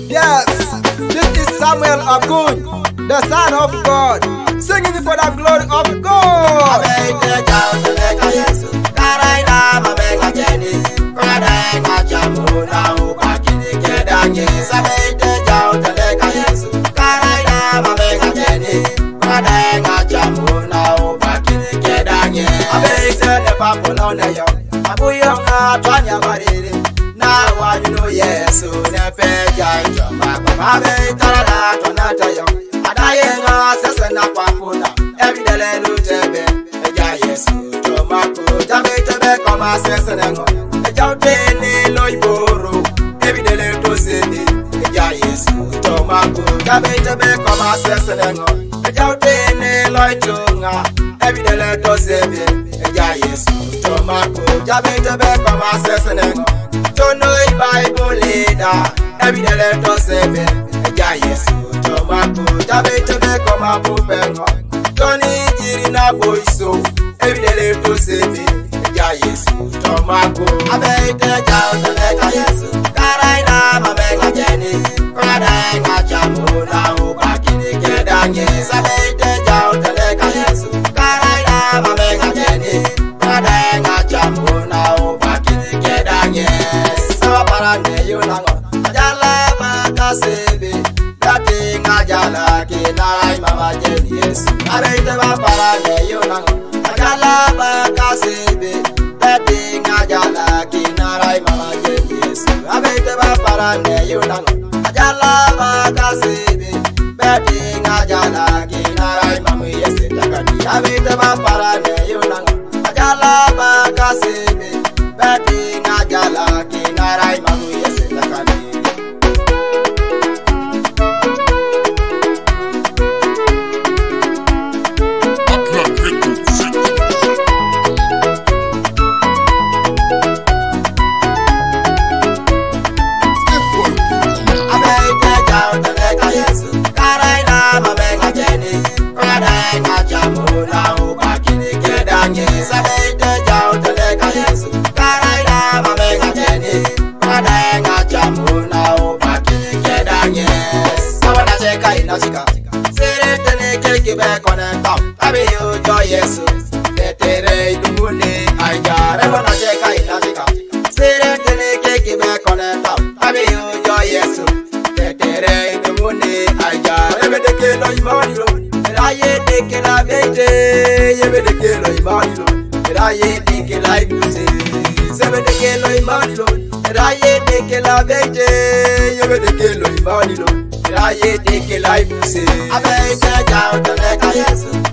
Yes, this is Samuel Akun, the Son of God, singing for the glory of God. Yes, so never judge my every day, yes, tomato, Jamaica, come as a Joutini, Loiboro, every day to say, yes, tomato, Jamaica, come as a Joutini, Loitunga, every day to say, yes, tomato, Jamaica, come as a Johnny Bible leader, every day to say, yes, tomato, Jamaica, come up with Johnny Girina boy so every day to say me, yes, tomato. I bet the child to let yes, Carina, my mega Jenny, Cradang, a jamu now back in the Kedan, yes, I bet the child to let yes, Carina, my mega Jenny, Cradang, a jamu now back in the Kedan, yes, so apparently you know, Ajala Makasebi, that thing Ajala, Kina, Mama Jenny, yes. I made the Bapara, you know, Ajala Bakasebe, that thing Ajala, Kinarai, Mama James. I made the Bapara, you know, Ajala Bakasebe, that thing Ajala, Kinarai, Mama, yes, I made the Bapara, you know, Ajala Bakasebe, that thing Ajala, Kinarai, Mama, yes, yes, Tetere, Dumuni, I got a wanna check I Natica. Serene cake back on a top. I mean, yes, Tetere, Dumuni, I got every day of money. And I ain't thinking of it, every day of money. And I ain't thinking like you say, 7 day of money. And I ain't thinking of it, every day of money. And I ain't thinking like you say, I make a doubt and let I answer.